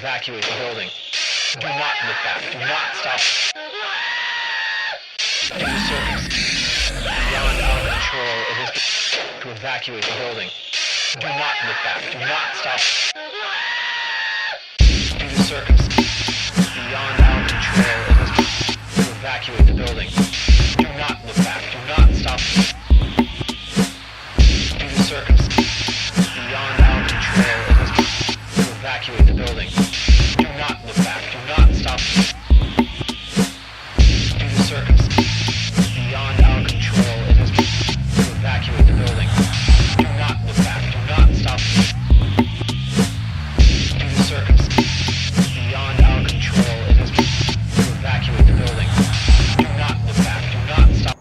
evacuate the building. Do not look back. Do not stop. Due to circumstances beyond our control, it is to evacuate the building. Do not look back. Do not stop. Due to circumstances beyond our control, it is to evacuate the building. Do not look back. Do not stop. Due to circumstances beyond our control, it is to evacuate the building. Do not look back. Do not stop. Due to circumstances beyond our control, it is to evacuate the building. Do not look back. Do not stop. Due to circumstances beyond our control, it is to evacuate the building. Do not look back. Do not stop.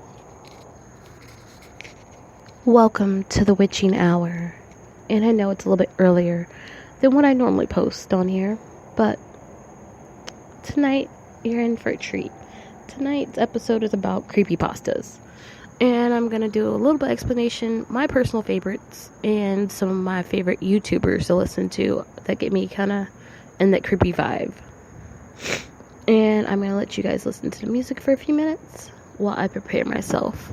Welcome to the witching hour. And I know it's a little bit earlier than what I normally post on here, but tonight you're in for a treat. Tonight's episode is about creepypastas. And I'm going to do a little bit of explanation, my personal favorites, and some of my favorite YouTubers to listen to that get me kind of in that creepy vibe. And I'm going to let you guys listen to the music for a few minutes while I prepare myself.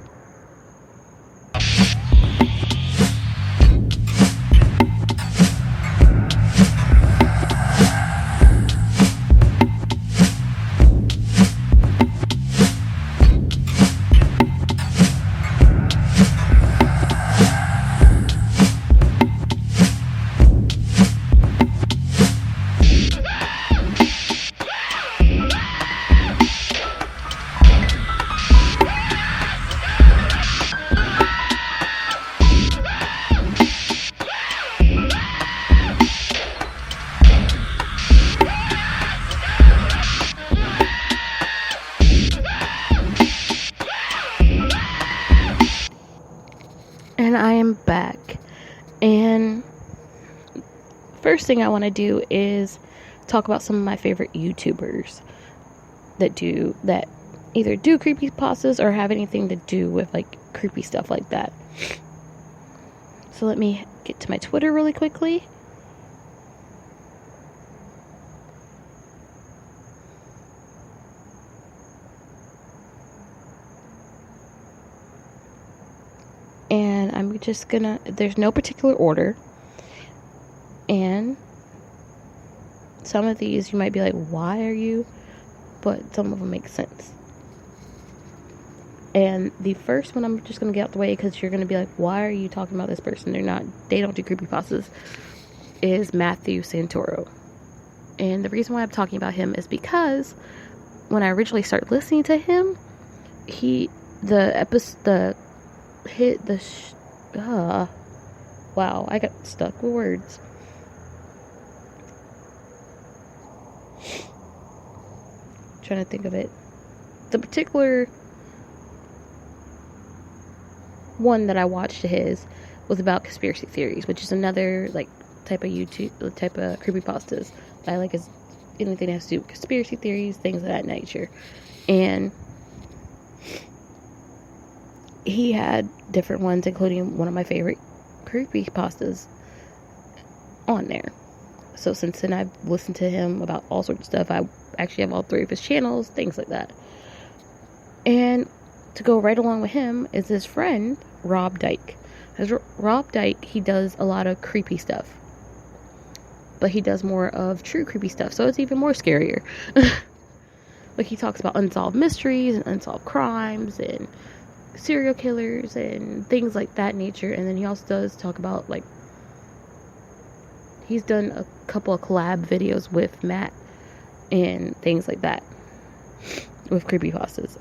And I am back. And first thing I want to do is talk about some of my favorite YouTubers that either do creepypastas or have anything to do with like creepy stuff like that. So let me get to my Twitter really quickly. And I'm just there's no particular order. And some of these you might be like, why are you? But some of them make sense. And the first one I'm just going to get out the way because you're going to be like, why are you talking about this person? They don't do creepypastas. Is Matthew Santoro. And the reason why I'm talking about him is because when I originally started listening to him, wow, I got stuck with words. Trying to think of it. The particular one that I watched of his was about conspiracy theories, which is another like type of creepypastas that I like, is anything that has to do with conspiracy theories, things of that nature. And he had different ones, including one of my favorite creepypastas on there. So since then, I've listened to him about all sorts of stuff. I actually have all 3 of his channels, things like that. And to go right along with him is his friend, Rob Dyke. As Rob Dyke, he does a lot of creepy stuff. But he does more of true creepy stuff, so it's even more scarier. Like, he talks about unsolved mysteries and unsolved crimes and serial killers and things like that nature. And then he also does talk about, like, he's done a couple of collab videos with Matt and things like that with creepypastas.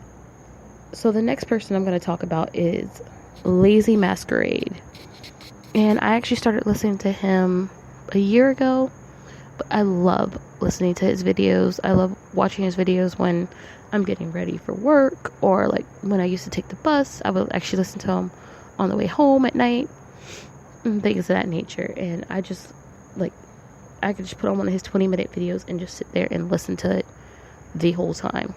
So the next person I'm going to talk about is Lazy Masquerade. And I actually started listening to him a year ago, but I love listening to his videos. I love watching his videos when I'm getting ready for work, or like when I used to take the bus. I would actually listen to him on the way home at night and things of that nature. And I could just put on one of his 20-minute videos and just sit there and listen to it the whole time.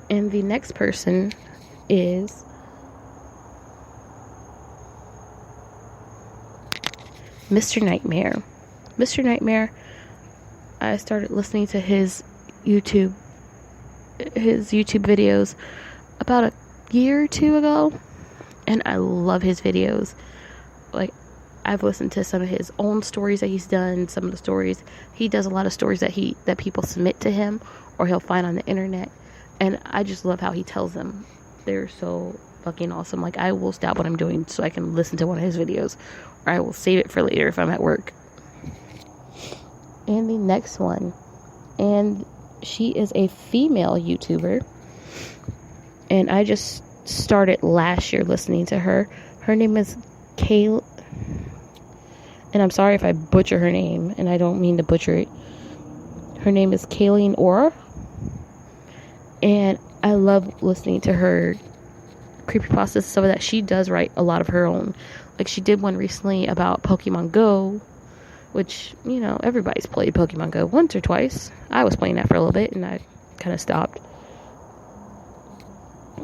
And the next person is Mr. Nightmare. Mr. Nightmare, I started listening to his YouTube videos about a year or two ago, and I love his videos. Like, I've listened to some of his own stories that he's done, some of the stories. He does a lot of stories that people submit to him or he'll find on the internet, and I just love how he tells them. They're so fucking awesome. Like, I will stop what I'm doing so I can listen to one of his videos, or I will save it for later if I'm at work. And the next one, and she is a female YouTuber, and I just started last year listening to her. Her name is Kayl, and I'm sorry if I butcher her name, and I don't mean to butcher it. Her name is Kayleen Orr, and I love listening to her creepypastas, so that she does write a lot of her own. Like, she did one recently about Pokemon Go, which, you know, everybody's played Pokemon Go once or twice. I was playing that for a little bit, and I kind of stopped.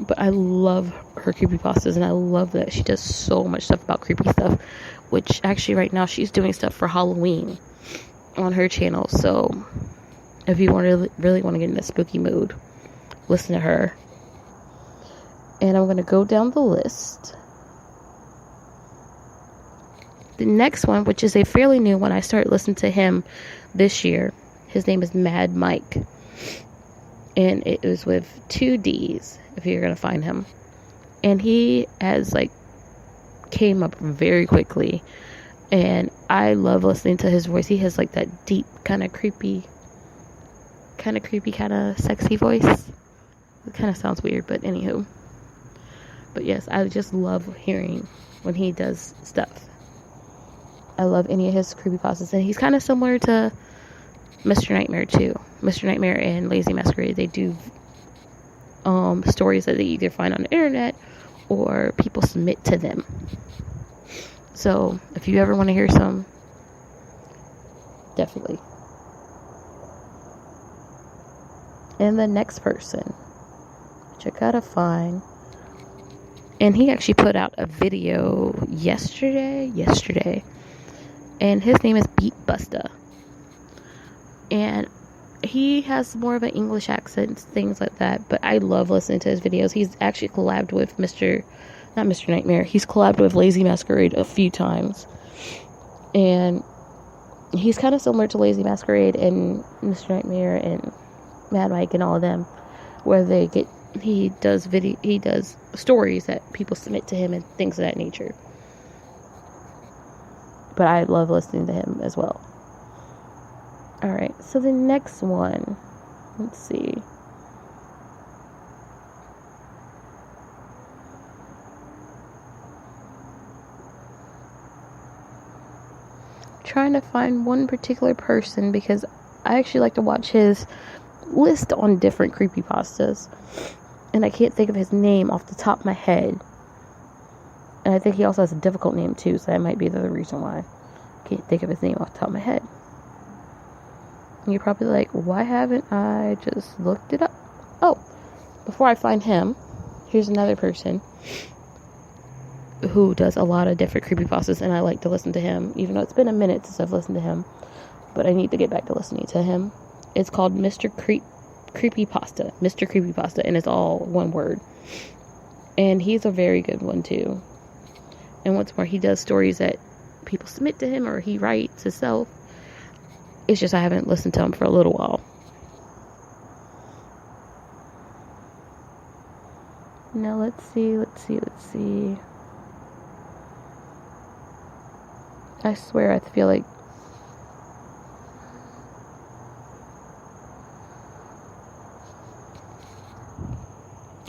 But I love her creepypastas, and I love that she does so much stuff about creepy stuff, which actually right now she's doing stuff for Halloween on her channel. So if you really want to get in the spooky mood, listen to her. And I'm going to go down the list. The next one, which is a fairly new one, I started listening to him this year. His name is Mad Mike. And it was with 2 D's, if you're going to find him. And he has, like, came up very quickly. And I love listening to his voice. He has, like, that deep, kind of creepy, kind of sexy voice. It kind of sounds weird, but anywho. But yes, I just love hearing when he does stuff. I love any of his creepypastas, and he's kind of similar to Mr. Nightmare too. Mr. Nightmare and Lazy Masquerade, they do stories that they either find on the internet or people submit to them. So if you ever want to hear some, definitely. And the next person, which I gotta find, and he actually put out a video yesterday, and his name is Cheepasta, and he has more of an English accent, things like that, but I love listening to his videos. He's actually collabed with not Mr. Nightmare, he's collabed with Lazy Masquerade a few times, and he's kind of similar to Lazy Masquerade and Mr. Nightmare and Mad Mike and all of them, where he does stories that people submit to him and things of that nature. But I love listening to him as well. Alright, so the next one, let's see. Trying to find one particular person, because I actually like to watch his list on different creepypastas, and I can't think of his name off the top of my head. And I think he also has a difficult name too, so that might be the other reason why I can't think of his name off the top of my head. And you're probably like, why haven't I just looked it up? Oh, before I find him, here's another person who does a lot of different creepypastas, and I like to listen to him, even though it's been a minute since I've listened to him, but I need to get back to listening to him. It's called Mr. Creepypasta, and it's all one word. And he's a very good one too. And what's more, he does stories that people submit to him or he writes himself. It's just I haven't listened to him for a little while. Now let's see. I swear I feel like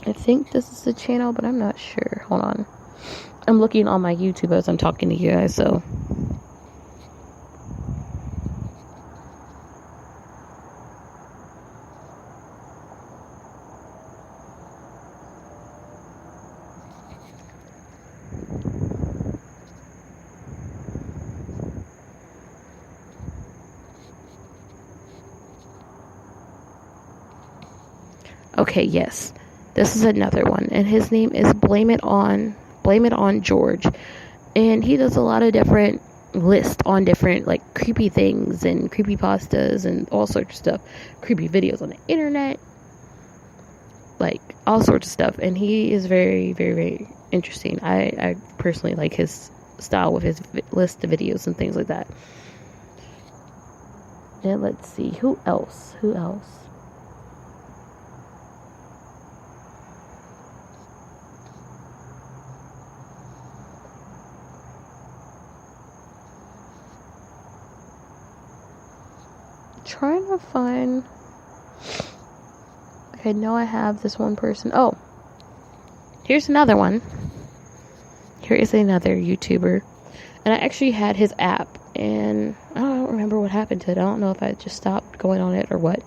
I think this is the channel, but I'm not sure. Hold on. I'm looking on my YouTube as I'm talking to you guys, so. Okay, yes. This is another one, and his name is Blame It On George, and he does a lot of different list on different like creepy things and creepy pastas and all sorts of stuff, creepy videos on the internet, like all sorts of stuff. And he is very, very, very interesting. I personally like his style with his list of videos and things like that. And let's see, who else? Trying to find. Okay, no, I have this one person. Oh, here's another one. Here is another YouTuber, and I actually had his app, and I don't remember what happened to it. I don't know if I just stopped going on it or what,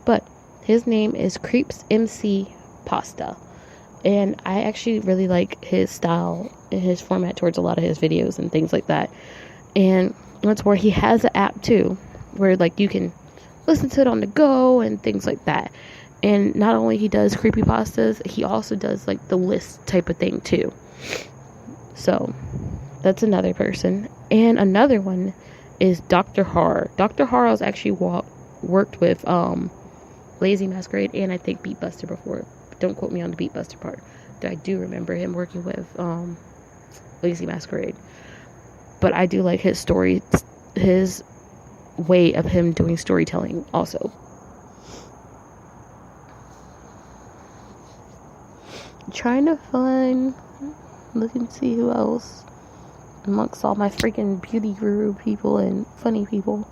but his name is Cheepasta, and I actually really like his style and his format towards a lot of his videos and things like that. And that's where he has an app too, where like you can listen to it on the go and things like that. And not only he does creepypastas, he also does like the list type of thing too. So that's another person. And another one is Dr. Horror. Dr. Horror has actually worked with Lazy Masquerade and I think Beatbuster before. Don't quote me on the Beatbuster part. I do remember him working with Lazy Masquerade. But I do like his story, his way of him doing storytelling also. Trying to look and see who else amongst all my freaking beauty guru people and funny people.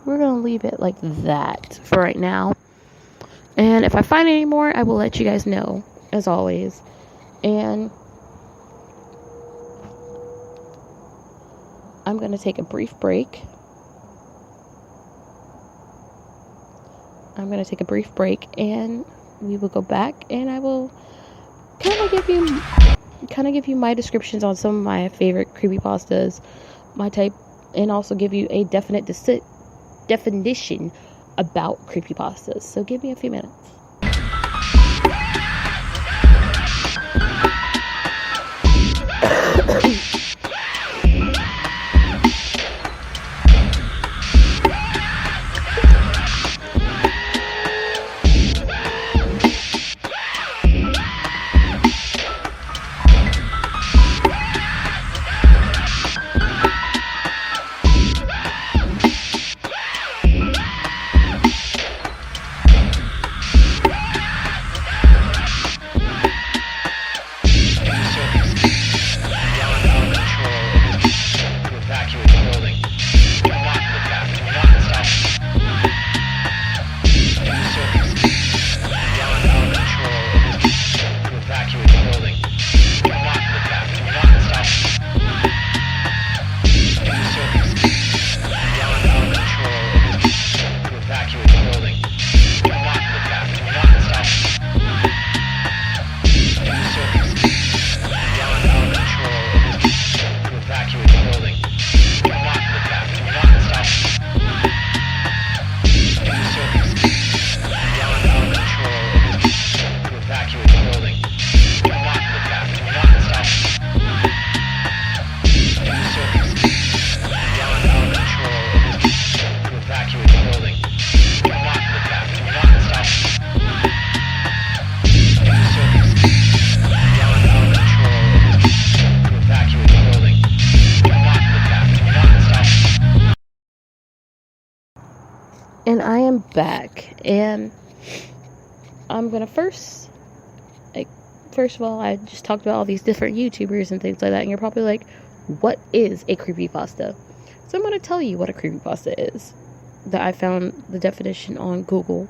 We're gonna leave it like that for right now. And if I find any more, I will let you guys know, as always. And I'm gonna take a brief break. And we will go back, and I will kind of give you my descriptions on some of my favorite creepypastas, my type, and also give you a definite definition about creepypastas. So give me a few minutes. And I am back, and I'm gonna first of all, I just talked about all these different YouTubers and things like that, and you're probably like, what is a creepypasta? So I'm gonna tell you what a creepypasta is. That I found the definition on Google,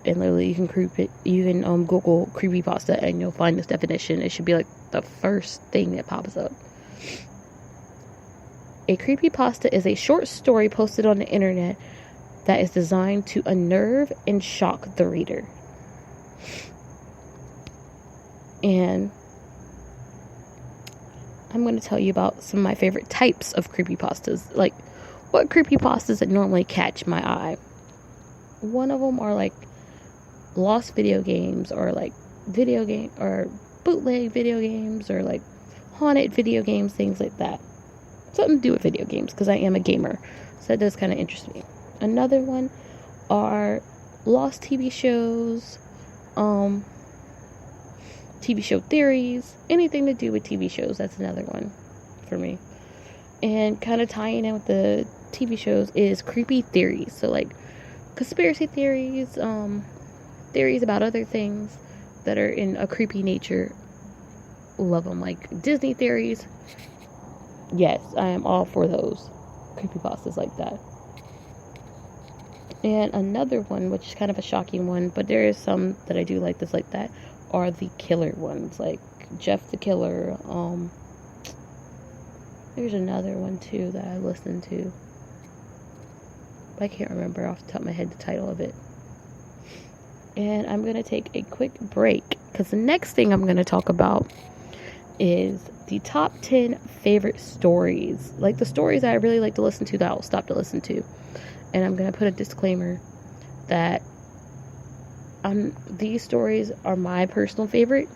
and literally you can Google creepypasta and you'll find this definition. It should be like the first thing that pops up. A creepypasta is a short story posted on the internet that is designed to unnerve and shock the reader. And I'm going to tell you about some of my favorite types of creepypastas. Like, what creepypastas that normally catch my eye. One of them are like lost video games, or like video game or bootleg video games, or like haunted video games, things like that. Something to do with video games, because I am a gamer, so that does kind of interest me. Another one are lost TV shows, TV show theories, anything to do with TV shows. That's another one for me. And kind of tying in with the TV shows is creepy theories. So like conspiracy theories, theories about other things that are in a creepy nature. Love them. Like Disney theories. Yes, I am all for those creepypastas like that. And another one, which is kind of a shocking one, but there is some that I do like this like that, are the killer ones, like Jeff the Killer. There's another one too that I listened to, but I can't remember off the top of my head the title of it. And I'm going to take a quick break, because the next thing I'm going to talk about is the top 10 favorite stories. Like the stories that I really like to listen to that I'll stop to listen to. And I'm going to put a disclaimer that these stories are my personal favorite.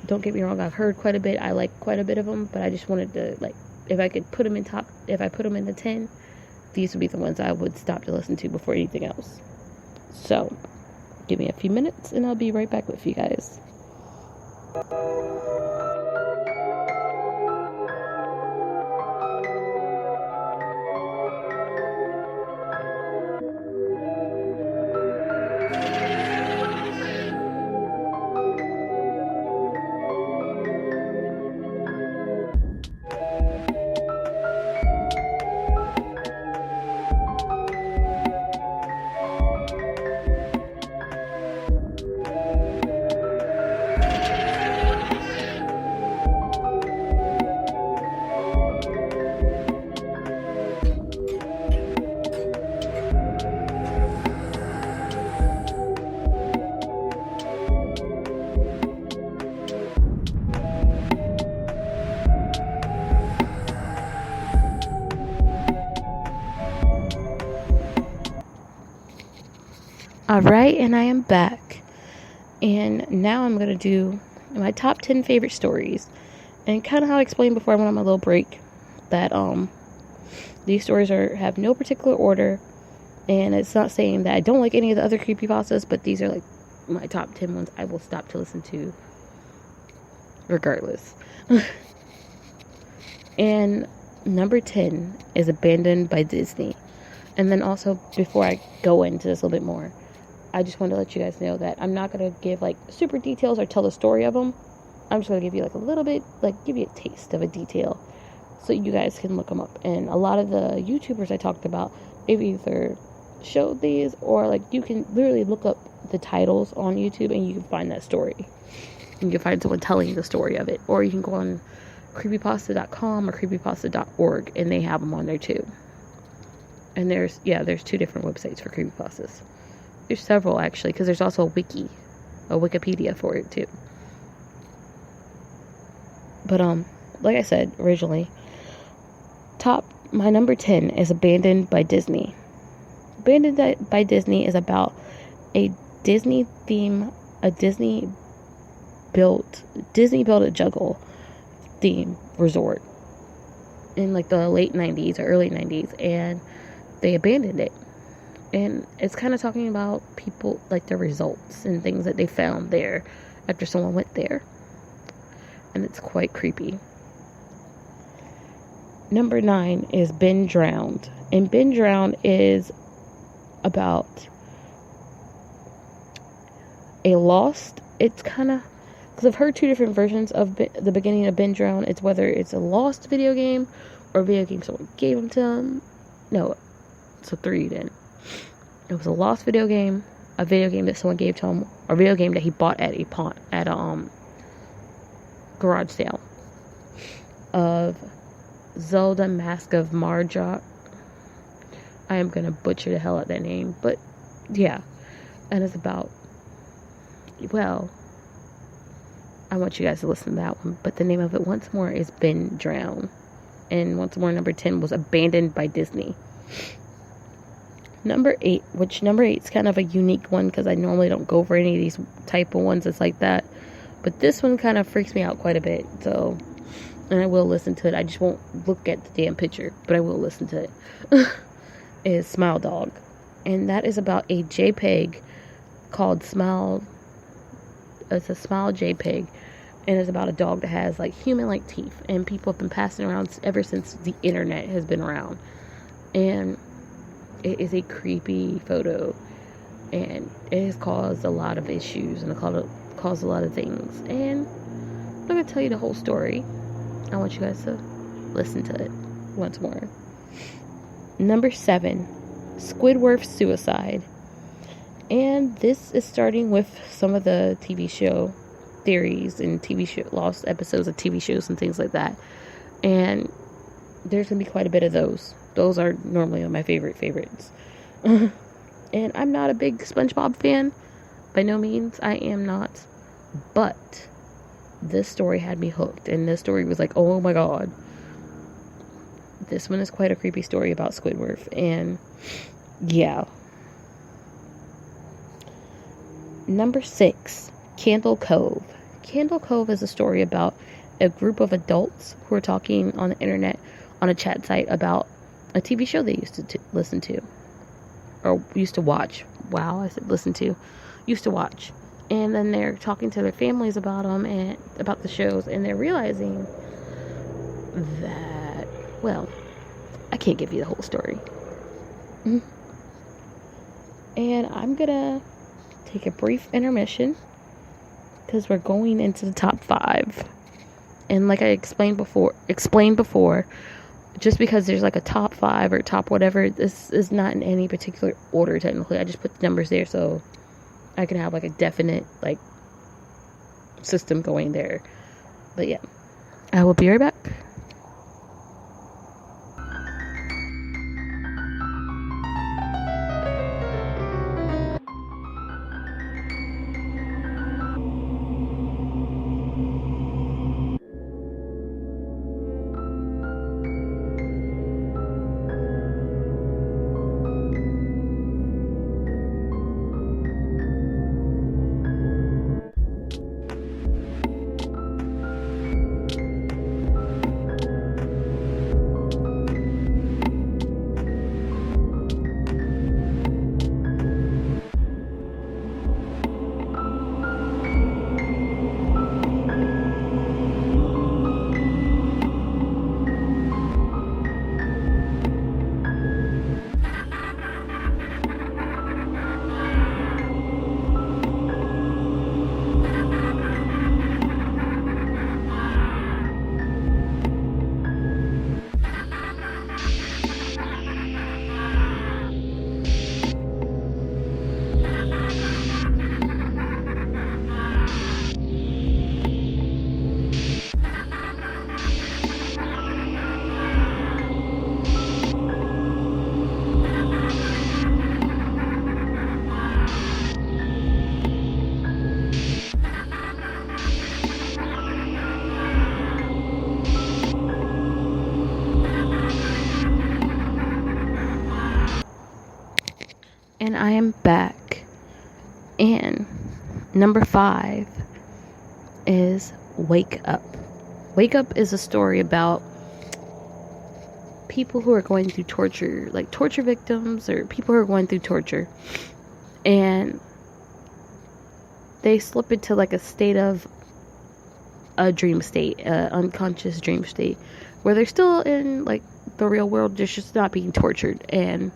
Don't get me wrong, I've heard quite a bit. I like quite a bit of them, but I just wanted to, like, if I put them in the 10, these would be the ones I would stop to listen to before anything else. So, give me a few minutes and I'll be right back with you guys. Alright, and I am back. And now I'm going to do my top 10 favorite stories. And kind of how I explained before I went on my little break, that these stories have no particular order. And it's not saying that I don't like any of the other creepypastas, but these are like my top 10 ones I will stop to listen to regardless. And number 10 is Abandoned by Disney. And then also, before I go into this a little bit more, I just want to let you guys know that I'm not going to give like super details or tell the story of them. I'm just going to give you like a little bit, like give you a taste of a detail so you guys can look them up. And a lot of the YouTubers I talked about, they've either showed these, or like you can literally look up the titles on YouTube and you can find that story. You can find someone telling you the story of it. Or you can go on creepypasta.com or creepypasta.org and they have them on there too. And there's two different websites for creepypastas. There's several actually, because there's also a Wikipedia for it too. But like I said originally, my number 10 is Abandoned by Disney. Abandoned by Disney is about a Disney built a jungle theme resort in like the late 90s or early 90s, and they abandoned it. And it's kind of talking about people, like the results and things that they found there after someone went there. And it's quite creepy. Number 9 is Been Drowned. And Been Drowned is about a lost, it's kind of, because I've heard two different versions of the beginning of Been Drowned. It's whether it's a lost video game or a video game someone gave them to him. No, so 3 then. It was a lost video game, a video game that someone gave to him, or a video game that he bought at a garage sale of Zelda Mask of Margok, I am gonna butcher the hell out of that name, but yeah. And it's about, well, I want you guys to listen to that one, but the name of it once more is Been Drowned. And once more, number 10 was Abandoned by Disney. Number 8 is kind of a unique one because I normally don't go for any of these type of ones that's like that. But this one kind of freaks me out quite a bit. So, and I will listen to it. I just won't look at the damn picture, but I will listen to it. Is Smile Dog. And that is about a JPEG called Smile. It's a Smile JPEG. And it's about a dog that has like human-like teeth. And people have been passing around ever since the internet has been around. And it is a creepy photo. And it has caused a lot of issues. And it caused a lot of things. And I'm not going to tell you the whole story. I want you guys to listen to it once more. Number 7. Squidward's Suicide. And this is starting with some of the TV show theories and TV show lost episodes of TV shows and things like that. And there's going to be quite a bit of those. Those are normally my favorites. And I'm not a big SpongeBob fan. By no means. I am not. But this story had me hooked. And this story was like, oh my god. This one is quite a creepy story about Squidward. And yeah. Number 6. Candle Cove. Candle Cove is a story about a group of adults who are talking on the internet on a chat site about a TV show they used to listen to. Or used to watch. Wow, I said listen to. Used to watch. And then they're talking to their families about them and about the shows. And they're realizing that, well, I can't give you the whole story. And I'm gonna take a brief intermission because we're going into the top 5. And like I explained before, just because there's like a top 5 or top whatever, this is not in any particular order technically. I just put the numbers there so I can have like a definite like system going there. But yeah, I will be right back. And I am back. And number 5 is Wake Up. Wake Up is a story about people who are going through torture, like torture victims or people who are going through torture. And they slip into like a state of a dream state, unconscious dream state, where they're still in like the real world, they're just not being tortured. And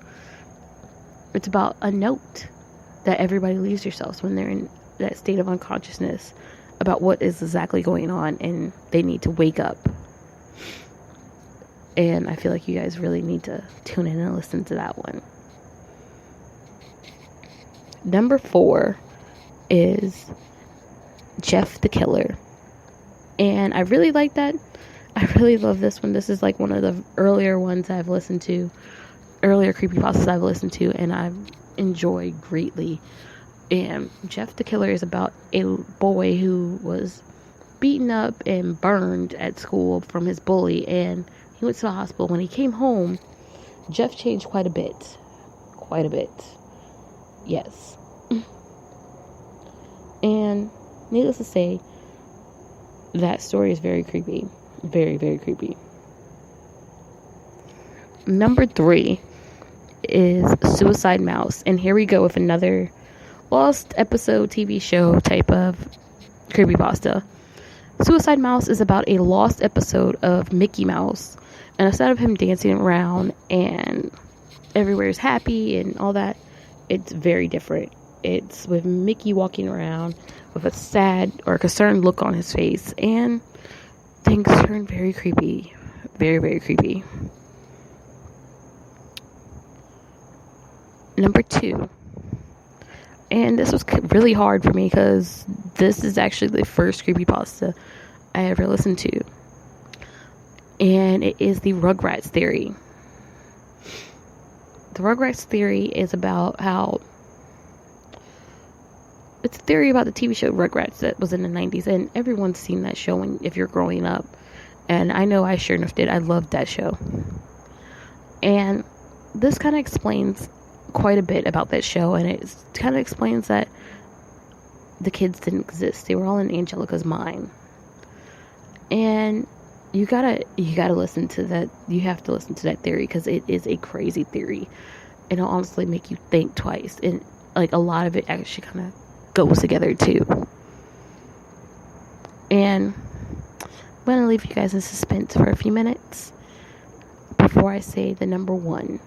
it's about a note that everybody leaves themselves when they're in that state of unconsciousness about what is exactly going on and they need to wake up. And I feel like you guys really need to tune in and listen to that one. Number 4 is Jeff the Killer. And I really like that. I really love this one. This is like one of the earlier ones I've listened to. earlier creepypastas I've listened to and I've enjoyed greatly. And Jeff the Killer is about a boy who was beaten up and burned at school from his bully, and he went to the hospital. When he came home, Jeff changed quite a bit. Quite a bit. Yes. And needless to say, that story is very creepy. Very, very creepy. Number 3 is Suicide Mouse. And here we go with another lost episode TV show type of creepypasta. Suicide Mouse is about a lost episode of Mickey Mouse. And instead of him dancing around and everywhere is happy and all that, it's very different. It's with Mickey walking around with a sad or concerned look on his face, and things turn very creepy. Very, very creepy. Number 2. And this was really hard for me because this is actually the first creepypasta I ever listened to. And it is the Rugrats theory. The Rugrats theory is about how it's a theory about the TV show Rugrats that was in the 90s, and everyone's seen that show if you're growing up. And I know I sure enough did. I loved that show. And this kind of explains quite a bit about that show, and it kind of explains that the kids didn't exist. They were all in Angelica's mind. And you gotta listen to that. You have to listen to that theory because it is a crazy theory. It'll honestly make you think twice, and like a lot of it actually kind of goes together too. And I'm gonna leave you guys in suspense for a few minutes before I say the number 1.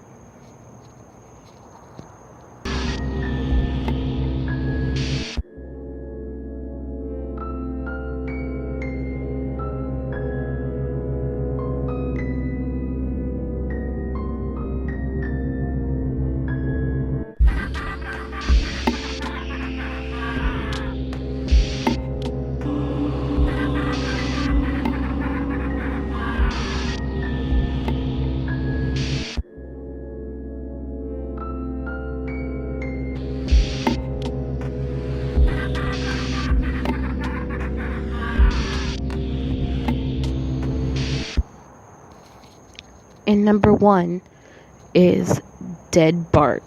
And number 1 is Dead Bart.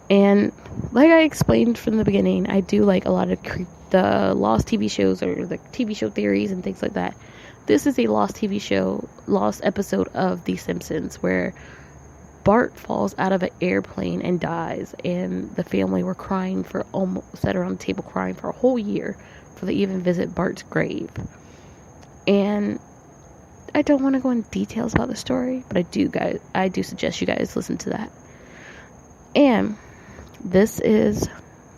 And like I explained from the beginning, I do like a lot of the lost TV shows or the TV show theories and things like that. This is a lost TV show, lost episode of The Simpsons, where Bart falls out of an airplane and dies, and the family were crying for sat around the table crying for a whole year before they even visit Bart's grave. And I don't want to go into details about the story, but I do suggest you guys listen to that. And this is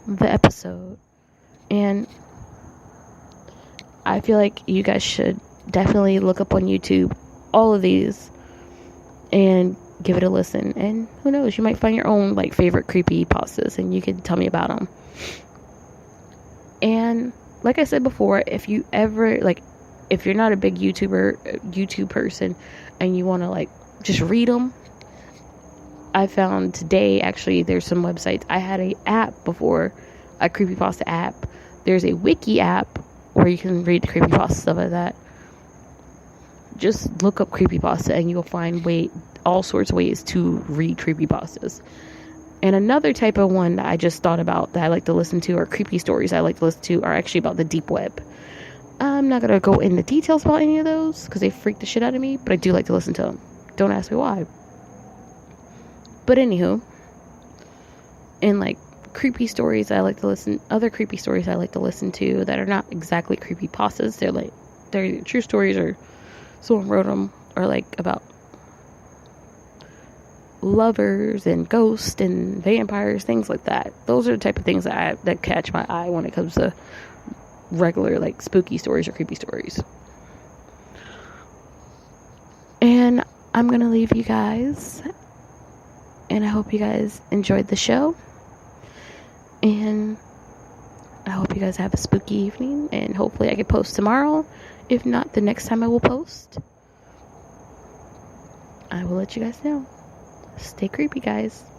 the episode, and I feel like you guys should definitely look up on YouTube all of these and give it a listen. And who knows, you might find your own like favorite creepypastas, and you can tell me about them. And like I said before, if you ever if you're not a big YouTube person and you want to like just read them, I found today actually there's some websites. I had a app before, a creepypasta app. There's a wiki app where you can read the creepypasta, stuff like that. Just look up creepypasta and you'll find all sorts of ways to read creepypastas. And another type of one that I just thought about that I like to listen to, or creepy stories I like to listen to, are actually about the deep web. I'm not going to go into details about any of those because they freak the shit out of me, but I do like to listen to them. Don't ask me why. But anywho, and like creepy stories other creepy stories I like to listen to that are not exactly creepypastas. They're true stories, or someone wrote them, or like about lovers and ghosts and vampires, things like that. Those are the type of things that catch my eye when it comes to regular like spooky stories or creepy stories. And I'm gonna leave you guys, and I hope you guys enjoyed the show, and I hope you guys have a spooky evening, and hopefully I can post tomorrow. If not, the next time I will post, I will let you guys know. Stay creepy, guys.